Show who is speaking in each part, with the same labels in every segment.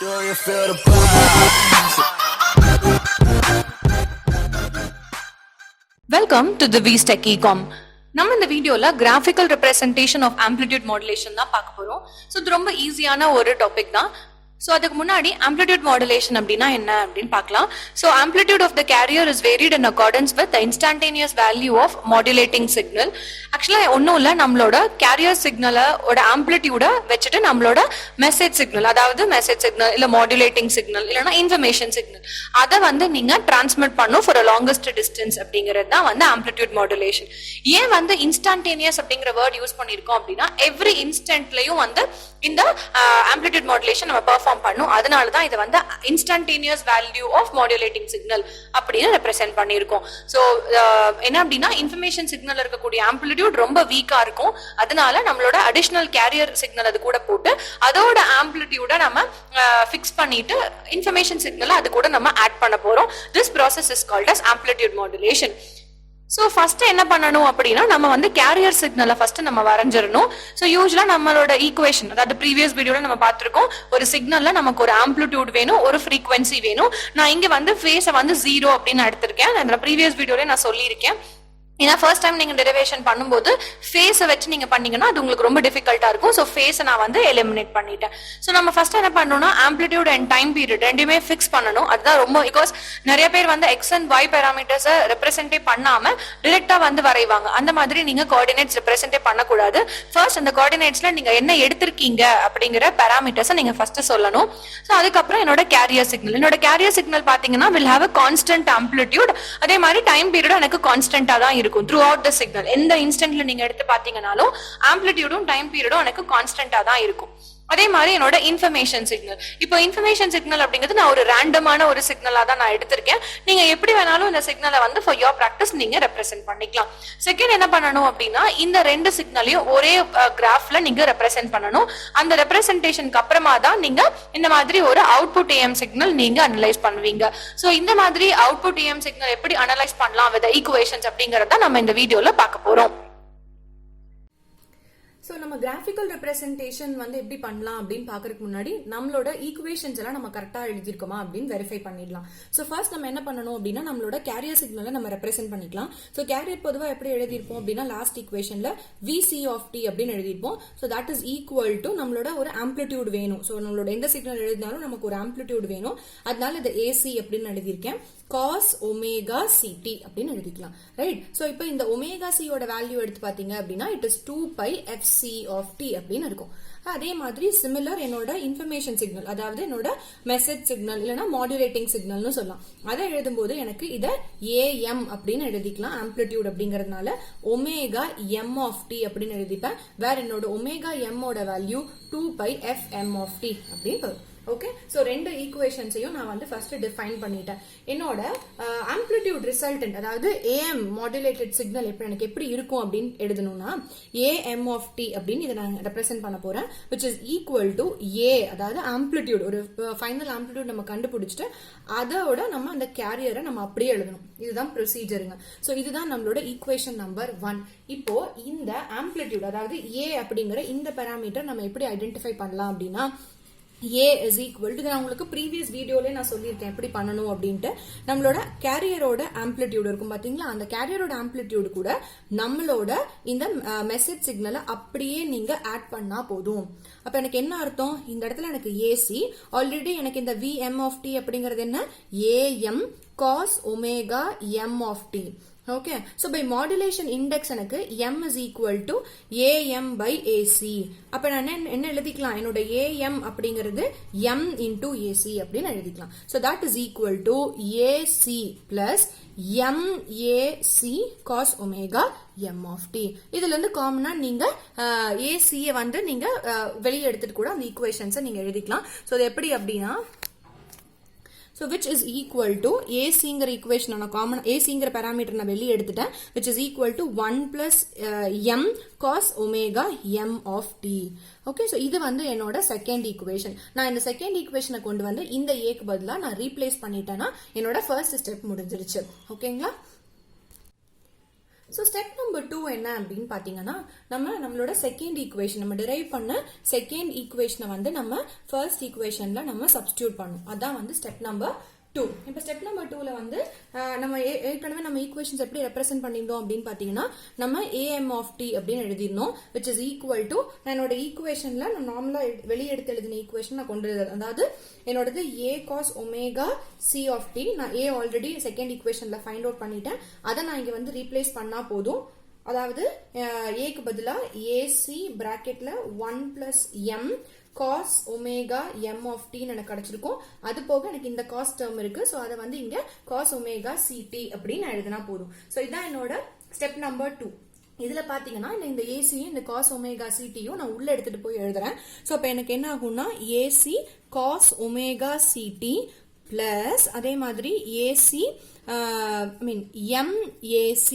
Speaker 1: Do you feel the buzz?
Speaker 2: Welcome to Dhivys Techycom. நம்ம இந்த வீடியோல graphical representation of amplitude modulation தான் பார்க்க போறோம். ஸோ இது ரொம்ப ஈஸியான ஒரு டாபிக் தான். ஸோ அதுக்கு முன்னாடி ஆம்ப்ளிடியூட் மாடுலேஷன் அப்படின்னா என்ன அப்படின்னு பார்க்கலாம். So amplitude of the carrier is varied in accordance with instantaneous value of modulating signal. ஆக்சுவலாக ஒன்றும் இல்லை, நம்மளோட கேரியர் சிக்னலோட ஆம்ப்ளிடியூட வச்சுட்டு நம்மளோட மெசேஜ் சிக்னல், அதாவது மெசேஜ் சிக்னல் இல்லை மாடுலேட்டிங் சிக்னல் இல்லைன்னா இன்ஃபர்மேஷன் சிக்னல், அதை வந்து நீங்க டிரான்ஸ்மிட் பண்ணும் ஃபார் லாங்கஸ்ட் டிஸ்டன்ஸ் அப்படிங்கிறது தான் வந்து ஆம்ப்ளிடியூட் மாடுலேஷன். ஏன் வந்து இன்ஸ்டன்டேனியஸ் அப்படிங்கிற வேர்ட் யூஸ் பண்ணியிருக்கோம் அப்படின்னா எவ்ரி இன்ஸ்டன்ட்லயும் வந்து இந்த ஆம்ப்ளிடியூட் மாடுலேஷன் நம்ம பெர்ஃபார்ம் பண்ணும். அதனால தான் இதை வந்து instantaneous value of modulating signal அப்படின்னு ரெப்ரசென்ட் பண்ணியிருக்கோம். ஸோ என்ன அப்படின்னா இன்ஃபர்மேஷன் சிக்னல் இருக்கக்கூடிய ஆம்ப்ளிடியூட் ரொம்ப வீக்கா இருக்கும். அதனால நம்மளோட அடிஷனல் கேரியர் சிக்னல் அது கூட போட்டு அதோட ஆம்ப்ளிடியூட நம்ம ஃபிக்ஸ் பண்ணிட்டு இன்ஃபர்மேஷன் சிக்னல் அது கூட நம்ம ஆட் பண்ண போறோம். This process is called as amplitude modulation. So first என்ன பண்ணணும் அப்படின்னா நம்ம வந்து கேரியர் சிக்னலை ஃபர்ஸ்ட் நம்ம வரைஞ்சிடணும். ஸோ யூஸ்வலா நம்மளோட ஈக்குவேஷன், அதாவது ப்ரீவியஸ் வீடியோல நம்ம பார்த்திருக்கோம், ஒரு சிக்னல்ல நமக்கு ஒரு ஆம்ப்ளிடியூட் வேணும், ஒரு ஃப்ரீக்வன்சி வேணும். நான் இங்க வந்து ஃபேஸை வந்து 0 அப்படின்னு எடுத்திருக்கேன். அந்த ப்ரீவியஸ் வீடியோல நான் சொல்லியிருக்கேன். ஏன்னா ஃபர்ஸ்ட் டைம் நீங்க டெரிவேஷன் பண்ணும்போது ஃபேஸை வச்சு நீங்க பண்ணீங்கன்னா அது உங்களுக்கு ரொம்ப டிஃபிகல்ட்டா இருக்கும். ஸோ ஃபேஸை நான் வந்து எலிமினேட் பண்ணிட்டேன். ஸோ நம்ம ஃபர்ஸ்ட் என்ன பண்ணணும்னா ஆம்ப்ளிடியூட் அண்ட் டைம் பீரியட் ரெண்டுமே ஃபிக்ஸ் பண்ணணும். அதுதான் ரொம்ப, பிகாஸ் நிறைய பேர் வந்து எக்ஸ் அண்ட் ஒய் பேராமீட்டர்ஸை ரெப்ரசென்டே பண்ணாம டிரெக்டா வந்து வரைவாங்க. அந்த மாதிரி நீங்க கோஆர்டினேட்ஸ் ரெப்ரசென்டே பண்ணக்கூடாது. ஃபர்ஸ்ட் அந்த கோஆர்டினேட்ஸ்ல நீங்க என்ன எடுத்திருக்கீங்க அப்படிங்கிற பேராமீட்டர்ஸை நீங்க ஃபர்ஸ்ட் சொல்லணும். ஸோ அதுக்கப்புறம் என்னோட கேரியர் சிக்னல் பாத்தீங்கன்னா will have a constant amplitude. அதே மாதிரி டைம் பீரியட் எனக்கு கான்ஸ்டன்டா தான் இருக்கும் throughout the signal. எந்த இன்ஸ்டன்ட்ல நீங்க எடுத்து பாத்தீங்கன்னாலும் ஆம்ப்ளிடியூடும் டைம் பீரியடும் எனக்கு கான்ஸ்டன்டா தான் இருக்கும். அதே மாதிரி என்னோட இன்ஃபர்மேஷன் சிக்னல், இப்போ இன்ஃபர்மேஷன் சிக்னல் அப்படிங்கிறது நான் ஒரு ரேண்டமான ஒரு சிக்னலா தான் நான் எடுத்திருக்கேன். நீங்க எப்படி வேணாலும் இந்த சிக்னலை வந்து ஃபார் யோர் பிராக்டிஸ் நீங்க ரெப்ரசென்ட் பண்ணிக்கலாம். செகண்ட் என்ன பண்ணணும் அப்படின்னா இந்த ரெண்டு சிக்னலையும் ஒரே கிராஃப்ல நீங்க ரெப்ரசென்ட் பண்ணணும். அந்த ரெப்ரசென்டேஷனுக்கு அப்புறமா தான் நீங்க இந்த மாதிரி ஒரு அவுட்புட் ஏஎம் சிக்னல் நீங்க அனலைஸ் பண்ணுவீங்க. ஸோ இந்த மாதிரி அவுட்புட் ஏஎம் சிக்னல் எப்படி அனலைஸ் பண்ணலாம் வித் ஈக்குவேஷன்ஸ் அப்படிங்கறத நம்ம இந்த வீடியோல பார்க்க போறோம்.
Speaker 3: ஸோ நம்ம கிராஃபிக்கல் ரெப்ரசன்டேஷன் வந்து எப்படி பண்ணலாம் அப்படின்னு பாக்குறதுக்கு முன்னாடி நம்மளோட ஈக்குவேஷன்ஸ் எல்லாம் நம்ம கரெக்டா எழுதிருக்கோமா அப்படின்னு வெரிஃபை பண்ணிடலாம். ஸோ ஃபர்ஸ்ட் நம்ம என்ன பண்ணணும் அப்படின்னா நம்மளோட கேரியர் சிக்னலை நம்ம ரெப்ரசென்ட் பண்ணிக்கலாம். ஸோ கேரியர் பொதுவாக எப்படி எழுதியிருப்போம் அப்படின்னா லாஸ்ட் ஈக்குவேஷன்ல விசி ஆஃப் டி அப்படின்னு எழுதியிருப்போம். So that is equal to நம்மளோட ஒரு ஆம்ப்ளிடியூட் வேணும். ஸோ நம்மளோட எந்த சிக்னல் எழுதினாலும் நமக்கு ஒரு ஆம்ப்ளிடியூட் வேணும். அதனால இது ஏசி அப்படின்னு எழுதியிருக்கேன். cos ஒமேகா சிடி அப்படின்னு எழுதிக்கலாம், ரைட்? சோ இப்போ இந்த ஒமேகா சியோட வேல்யூ எடுத்து பாத்தீங்க அப்படின்னா it is 2 pi fc of D அப்படின்னு இருக்கும். அதே மாதிரி சிமிலர் என்னோட இன்ஃபர்மேஷன் சிக்னல், அதாவது என்னோட மெசேஜ் சிக்னல் இல்லைன்னா மாடுலேட்டிங் சிக்னல்னு சொல்லலாம். அதை எழுதும் போது எனக்கு இதை ஏஎம் அப்படின்னு எழுதிக்கலாம். ஆம்ப்ளிடியூட் அப்படிங்கறதுனால ஒமேகா எம் ஆஃப் டி அப்படின்னு எழுதிப்பேன். வேற என்னோட ஒமேகா எம் ஓட value 2 pi fm of D அப்படின்னு வரும். ஓகே, சோ ரெண்டு ஈக்குவேஷன்ஸையும் நான் வந்து ஃபர்ஸ்ட் டிஃபைன் பண்ணிட்டேன். என்னோட ஆம்ப்ளிடியூட் ரிசல்டன்ட், அதாவது ஏஎம் மாடுலேட்டட் சிக்னல் எனக்கு எப்படி இருக்கும் அப்படின்னு எழுதணும்னா ஏஎம் ஆஃப் டி அப்படின்னு இதை நான் ரெப்ரசென்ட் பண்ண போறேன், which is equal to ஏ, அதாவது ஆம்ப்ளிடியூட், ஒரு ஃபைனல் ஆம்ப்ளிடியூட் நம்ம கண்டுபிடிச்சிட்டு அதோட நம்ம அந்த கேரியரை நம்ம அப்படியே எழுதணும். இதுதான் ப்ரொசீஜருங்க. சோ இதுதான் நம்மளோட ஈக்குவேஷன் நம்பர் 1. இப்போ இந்த ஆம்ப்ளிடியூட், அதாவது ஏ அப்படிங்கிற இந்த பாராமீட்டர் நம்ம எப்படி ஐடென்டிஃபை பண்ணலாம் அப்படின்னா A is equal to, நான் உங்களுக்கு ப்ரீவியஸ் வீடியோல நான் சொல்லியிருக்கேன் எப்படி பண்ணணும் அப்படின்ட்டு. நம்மளோட கேரியரோட ஆம்ப்ளிடியூட் இருக்கும் பாத்தீங்களா, அந்த கேரியரோட ஆம்ப்ளிடியூட் கூட நம்மளோட இந்த மெசேஜ் சிக்னலை அப்படியே நீங்க ஆட் பண்ணா போதும். அப்ப எனக்கு என்ன அர்த்தம், இந்த இடத்துல எனக்கு ஏசி, ஆல்ரெடி எனக்கு இந்த விஎம் ஆஃப் டி அப்படிங்கிறது என்ன, AM cos omega M of T. Okay, so by modulation index எனக்கு m is equal to am by ac. அப்ப நான் என்ன எழுதிக்கலாம், என்னோட am அப்படிங்கிறது m into ac அப்படின்னு எழுதிக்கலாம். So that is equal to ac plus mac cos omega m of t. இதுல இருந்து காமனா நீங்க ac வந்து நீங்க வெளியே எடுத்துட்டு கூட அந்த ஈக்குவேஷன்ஸை நீங்க எழுதிக்கலாம். சோ அது எப்படி அப்படின்னா, so which is equal to AC-ங்கிற equation நான் common AC-ங்கிற parameter நான் வெளியே எடுத்துட்டேன், which is equal to 1 plus m cos omega m of t. Okay, so இது வந்து என்னோட second equation. நான் இந்த second equation கொண்டு வந்து இந்த A க்கு பதிலா நான் replace பண்ணிட்டேன்னா என்னோட first step முடிஞ்சிருச்சு. ஓகேங்களா? ஸோ ஸ்டெப் நம்பர் 2 என்ன அப்படின்னு பார்த்தீங்கன்னா நம்மளோட செகண்ட் ஈக்குவேஷன் நம்ம டிரைவ் பண்ண செகண்ட் ஈக்குவேஷனை வந்து நம்ம ஃபர்ஸ்ட் ஈக்குவேஷன்ல நம்ம சப்ஸ்டியூட் பண்ணும். அதான் வந்து ஸ்டெப் நம்பர் 2. இப்போ ஸ்டெப் நம்பர் 2ல வந்து நம்ம ஏற்கனவே நம்ம ஈக்குவேஷன்ஸ் எப்படி ரெப்ரசென்ட் பண்ணியிருந்தோம் அப்படின்னு பார்த்தீங்கன்னா நம்ம am of t அப்படின்னு எழுதிருந்தோம், which is equal to என்னோட ஈக்குவேஷன்ல நான் நார்மலா வெளியே எடுத்து எழுதின ஈக்குவேஷன் நான் கொண்டு வரேன். அதாவது என்னோடது a cos omega c of t. நான் a ஆல்ரெடி செகண்ட் ஈக்குவேஷன்ல ஃபைண்ட் அவுட் பண்ணிட்டேன். அதை நான் இங்க வந்து ரீப்ளேஸ் பண்ணா போதும். அதாவது ஏக்கு பதிலா ac பிராக்கெட்ல 1 plus m cos omega m of t எனக்கு கிடைச்சிருக்கும். அது போக எனக்கு இந்த cos டேர்ம் இருக்கு. சோ அதை வந்து இங்க cos omega ct அப்படின்னு எழுதினா போதும். சோ இதான் என்னோட ஸ்டெப் நம்பர் 2. இதுல பாத்தீங்கன்னா இந்த ஏசியும் இந்த cos omega ct-யும் நான் உள்ள எடுத்துட்டு போய் எழுதுறேன். சோ அப்ப எனக்கு என்ன ஆகும்னா ac cos omega ct plus அதே மாதிரி ac mac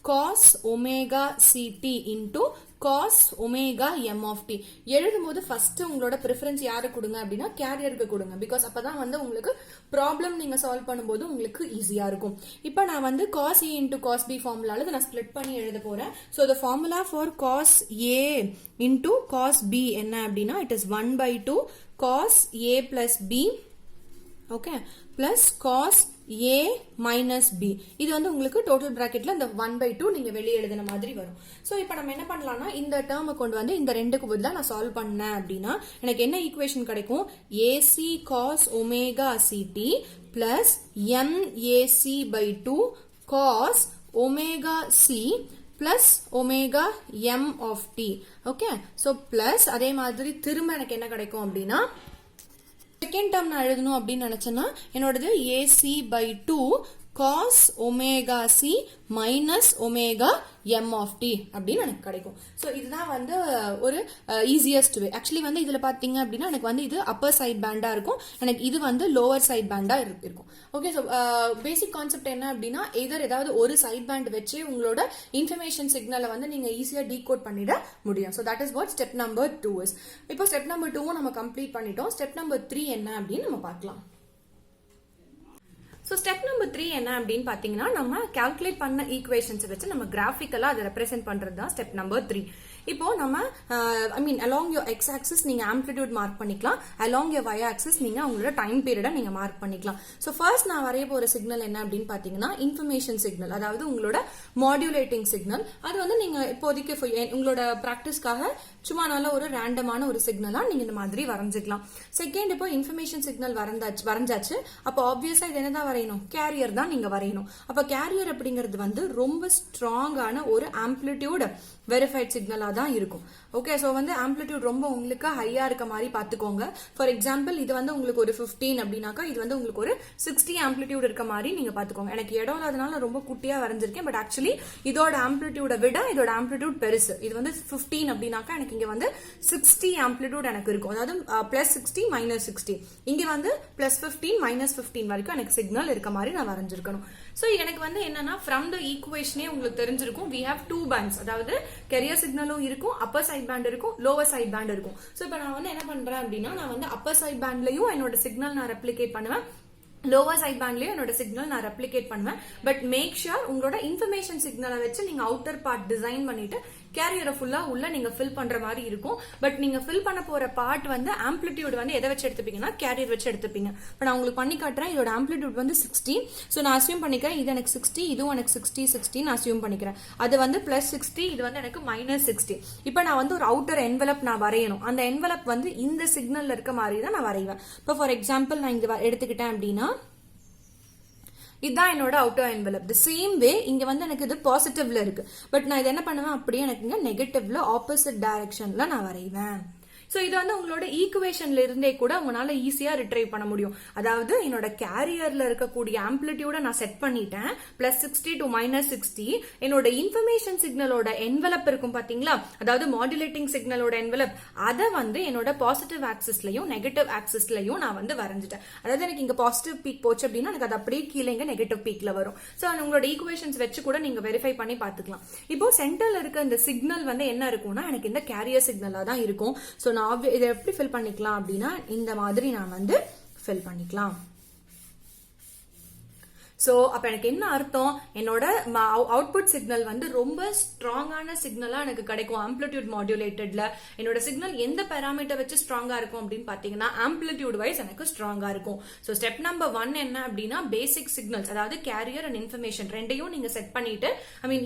Speaker 3: cos omega ct into cos omega m of t. எழுதும் போது ஃபர்ஸ்ட் உங்களோட ப்ரிஃபரன்ஸ் யாரு கொடுங்க அப்படின்னா கேரியருக்கு கொடுங்க. பிகாஸ் அப்பதான் வந்து உங்களுக்கு ப்ராப்ளம் நீங்க சால்வ் பண்ணும்போது உங்களுக்கு ஈஸியா இருக்கும். இப்போ நான் வந்து cos a into cos b ஃபார்முலால நான் ஸ்ப்ளிட் பண்ணி எழுத போறேன். So the formula for cos a into cos b என்ன அப்படின்னா it is 1/2 cos a plus b okay plus cos a minus b. இது வந்து உங்களுக்கு டோட்டல் பிராக்கெட்ல இந்த 1/2 நீங்க வெளியே எழுதின மாதிரி வரும். சோ இப்போ நம்ம என்ன பண்ணலாம்னா இந்த டேர்மை கொண்டு வந்து இந்த ரெண்டுக்கு பதிலா நான் சால்வ் பண்ணேன் அப்படின்னா எனக்கு என்ன ஈக்குவேஷன் கிடைக்கும்? ac cos omega ct plus mac/2 cos omega c plus omega m of t. Okay so plus அதே மாதிரி திரும்ப எனக்கு என்ன கிடைக்கும் அப்படின்னா செகண்ட் டேர்ம் நான் எழுதணும் அப்படின்னு நினைச்சேன்னா என்னோடது ac/2 cos omega c minus omega m of t அப்படின்னு எனக்கு கிடைக்கும். ஸோ இதுதான் வந்து ஒரு ஈஸியஸ்ட் வே. ஆக்சுவலி வந்து இதுல பாத்தீங்க அப்படின்னா எனக்கு வந்து இது அப்பர் சைட் பேண்டா இருக்கும், எனக்கு இது வந்து லோவர் சைட் பேண்டா இருக்கும். ஓகே ஸோ பேசிக் கான்செப்ட் என்ன அப்படின்னா ஏதாவது ஒரு சைட் பேண்ட் வச்சு உங்களோட இன்ஃபர்மேஷன் சிக்னலை வந்து நீங்க ஈஸியா டீகோட் பண்ணிட முடியும். So that is what step number 2 is. இப்போ ஸ்டெப் நம்பர் 2 நம்ம கம்ப்ளீட் பண்ணிட்டோம். ஸ்டெப் நம்பர் 3 என்ன அப்படின்னு நம்ம பார்க்கலாம். ஸோ ஸ்டெப் நம்பர் 3 என்ன அப்படின்னு பார்த்தீங்கன்னா நம்ம கால்குலேட் பண்ண ஈக்குவேஷன்ஸ் வச்சு நம்ம கிராஃபிக்கலா அதை ரெப்ரசென்ட் பண்றது தான் ஸ்டெப் நம்பர் 3. இப்போ நம்ம அலாங் யோர் எக்ஸ் ஆக்சிஸ் நீங்க ஆம்ப்ளிடியூட் மார்க் பண்ணிக்கலாம், அலாங் யோர் y ஆக்சிஸ் நீங்க உங்களோட டைம் பீரியடை நீங்க மார்க் பண்ணிக்கலாம். ஸோ ஃபர்ஸ்ட் நான் வரைய போற சிக்னல் என்ன அப்படின்னு பாத்தீங்கன்னா இன்ஃபர்மேஷன் சிக்னல், அதாவது உங்களோட மாடுலேட்டிங் சிக்னல். அது வந்து நீங்க இப்போதைக்கு உங்களோட பிராக்டிஸ்க்காக சும்மா நல்ல ஒரு ரேண்டமான ஒரு சிக்னலா நீங்க இந்த மாதிரி வரைஞ்சிக்கலாம். செகண்ட் இப்போ இன்ஃபர்மேஷன் சிக்னல் வரைஞ்சாச்சு. அப்போ ஆப்வியஸா இது என்னதான் வரையணும்? கேரியர் தான் நீங்க வரையணும். அப்ப கேரியர் அப்படிங்கிறது வந்து ரொம்ப ஸ்ட்ராங்கான ஒரு ஆம்ப்ளிடியூட் வெரிஃபைட் சிக்னலா தான் இருக்கும். ஓகே சோ வந்து ஆம்ப்ளிடியூட் ரொம்ப உங்களுக்கு ஹையா இருக்க மாதிரி பாத்துக்கோங்க. ஃபார் எக்ஸாம்பிள் இது வந்து உங்களுக்கு ஒரு 15 அப்படின்னாக்கா இது வந்து உங்களுக்கு ஒரு 60 ஆம்ப்ளிடியூட் இருக்க மாதிரி நீங்க பாத்துக்கோங்க. எனக்கு இடம் இல்லாதனால ரொம்ப குட்டியா வரைஞ்சிருக்கேன். பட் ஆக்சுவலி இதோட ஆம்ப்ளிடியூட விட இதோட ஆம்ப்ளிடியூட் பெருசு. இது வந்து 15 அப்படின்னாக்கா எனக்கு இங்க வந்து 60 ஆம்ப்ளிடியூட் எனக்கு இருக்கும். அதாவது பிளஸ் 60 மைனஸ் 60. இங்க வந்து பிளஸ் 15 மைனஸ் 15 வரைக்கும் எனக்கு சிக்னல் இருக்க மாதிரி நான் வரைஞ்சிருக்கணும். சோ எனக்கு வந்து என்னன்னா ஃப்ரம் த ஈக்குவேஷனே உங்களுக்கு தெரிஞ்சிருக்கும் we have 2 bands, அதாவது கேரியர் சிக்னலும் இருக்கும், அப்பர் சைட் பேண்ட் இருக்கும், லோவர் சைட் பேண்ட் இருக்கும். சோ இப்போ நான் வந்து என்ன பண்றேன் அப்படின்னா நான் வந்து அப்பர் சைட் பேண்ட்லயும் என்னோட சிக்னல் நான் ரெப்ளிகேட் பண்ணுவேன், லோவர் சைட் பேண்ட்லயும் என்னோட சிக்னல் நான் ரெப்ளிகேட் பண்ணுவேன். பட் மேக் ஷூர் உங்களோட இன்ஃபர்மேஷன் சிக்னலை வச்சு நீங்க அவுட்டர் பார்ட் டிசைன் பண்ணிட்டு கேரியரை ஃபுல்லா உள்ள நீங்க ஃபில் பண்ற மாதிரி இருக்கும். பட் நீங்க ஃபில் பண்ண போற பார்ட் வந்து ஆம்ப்ளிடியூட் வந்து எதை வச்சு எடுத்துப்பீங்கன்னா கேரியர் வச்சு எடுத்துப்பீங்க. இப்போ நான் உங்களுக்கு பண்ணி காட்டுறேன். இதோட ஆம்ப்ளிடியூட் வந்து 60. ஸோ நான் அசியூம் பண்ணிக்கிறேன் இது எனக்கு 60, இதுவும் எனக்கு 60 நான் அசியூம் பண்ணிக்கிறேன். அது வந்து பிளஸ் 60, இது வந்து எனக்கு மைனஸ் 60. இப்போ நான் வந்து ஒரு அவுட்டர் என்வலப் நான் வரையணும். அந்த என்வலப் வந்து இந்த சிக்னல்ல இருக்க மாதிரி தான் நான் வரைவேன். இப்போ ஃபார் எக்ஸாம்பிள் நான் இங்க எடுத்துக்கிட்டேன் அப்படின்னா இதுதான் என்னோட outer envelope. The same way இங்க வந்து எனக்கு இது பாசிட்டிவ்ல இருக்கு. பட் நான் இது என்ன பண்ணுவேன் அப்படியே எனக்கு இங்க நெகட்டிவ்ல ஆப்போசிட் டைரக்ஷன்ல நான் வரைவேன். சோ இது வந்து உங்களோட ஈக்குவேஷன்ல இருந்தே கூட உங்களால ஈஸியா ரிட்ரைவ் பண்ண முடியும். அதாவது என்னோட கேரியர்ல இருக்கக்கூடிய ஆம்ப்ளிடியூட நான் செட் பண்ணிட்டேன் பிளஸ் 60 டு மைனஸ் 60. என்னோட இன்ஃபர்மேஷன் சிக்னலோட என்வலப் இருக்கும் பாத்தீங்களா, அதாவது மாடுலேட்டிங் சிக்னலோட என்வலப், அதை வந்து என்னோட பாசிட்டிவ் ஆக்சிஸ்லயும் நெகட்டிவ் ஆக்சிஸ்லயும் நான் வந்து வரைஞ்சிட்டேன். அதாவது எனக்கு இங்க பாசிட்டிவ் பீக் போச்சு அப்படின்னா எனக்கு அது அப்படியே கீழே இங்க நெகட்டிவ் பீக்ல வரும். சோ உங்களோட ஈக்குவேஷன்ஸ் வச்சு கூட நீங்க வெரிஃபை பண்ணி பாத்துக்கலாம். இப்போ சென்டர்ல இருக்க இந்த சிக்னல் வந்து என்ன இருக்கும்னா எனக்கு இந்த கேரியர் சிக்னலா தான் இருக்கும். சோ நான் இதை எப்படி ஃபில் பண்ணிக்கலாம் அப்படின்னா இந்த மாதிரி நான் வந்து ஃபில் பண்ணிக்கலாம். சோ அப்ப எனக்கு என்ன அர்த்தம், என்னோட அவுட்புட் சிக்னல் வந்து ரொம்ப ஸ்ட்ராங்கான சிக்னலா எனக்கு கிடைக்கும் ஆம்பிளிட்யூட் மாடுலேட்டட்ல. என்னோட சிக்னல் எந்த பாராமீட்டர் வச்சு ஸ்ட்ராங்கா இருக்கும் அப்படின்னு பாத்தீங்கன்னா ஆம்பிளிட்யூட் வைஸ் எனக்கு ஸ்ட்ராங்கா இருக்கும். சோ ஸ்டெப் நம்பர் 1 என்ன அப்படின்னா பேசிக் சிக்னல்ஸ், அதாவது கேரியர் அண்ட் இன்ஃபர்மேஷன் ரெண்டையும் நீங்க செட் பண்ணிட்டு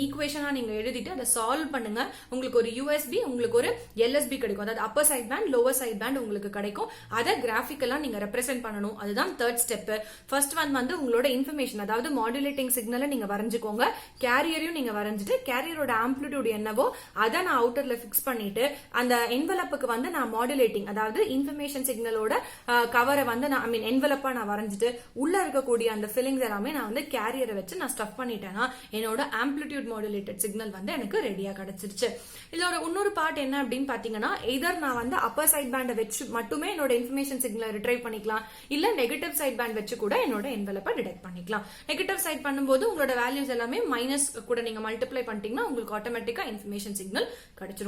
Speaker 3: ஈக்குவேஷனா நீங்க எழுதிட்டு அதை சால்வ் பண்ணுங்க. உங்களுக்கு ஒரு யூஎஸ்பி, உங்களுக்கு ஒரு எல்எஸ்பி கிடைக்கும். அதாவது upper side band, lower side band உங்களுக்கு கிடைக்கும். அதை கிராஃபிக்கலா நீங்க ரெப்ரசென்ட் பண்ணணும். அதுதான் தேர்ட் ஸ்டெப். ஃபர்ஸ்ட் ஒன் வந்து உங்களோட இன்ஃபர்மேஷன், அதாவது மாடுலேட்டிங் சிக்னலை நீங்க வரைஞ்சுக்கோங்க. கேரியரையும் நீங்க வரைஞ்சிட்டு கேரியரோட ஆம்பிளிட்யூட் என்னவோ அதை நான் அவுட்டர்ல பிக்ஸ் பண்ணிட்டு அந்த என்வலப்புக்கு வந்து நான் மாடுலேட்டிங், அதாவது இன்ஃபர்மேஷன் சிக்னலோட கவரை வந்து நான் என்வலப்பா நான் வரைஞ்சிட்டு உள்ள இருக்கக்கூடிய அந்த ஃபில்லிங்ஸ் எல்லாமே நான் வந்து கேரியரை வச்சு நான் ஸ்டஃப் பண்ணிட்டேன்னா என்னோட ஆம்பிளிட்யூட் மாடுலேட்டட் சிக்னல் வந்து எனக்கு ரெடியா கிடைச்சிருச்சு. இதோட இன்னொரு பார்ட் என்ன அப்படின்னு பாத்தீங்கன்னா, எதர் நான் வந்து அப்பர் சைட் பேண்டை வச்சு மட்டுமே என்னோட இன்ஃபர்மேஷன் சிக்னலை ரிட்ரைவ் பண்ணிக்கலாம், இல்ல நெகட்டிவ் சைட் பேண்ட் வச்சு கூட என்னோட என்வலப்பை டிடெக்ட் பண்ணிக்கலாம். நெகட்டிவ் சைட் பண்ணும்போது உங்களோட வேல்யூஸ் எல்லாமே மைனஸ் கூட நீங்க மல்டிப்ளை பண்ணிட்டீங்கன்னா உங்களுக்கு ஆட்டோமேட்டிக்கா இன்ஃபர்மேஷன் சிக்னல் கிடைச்சிடும்.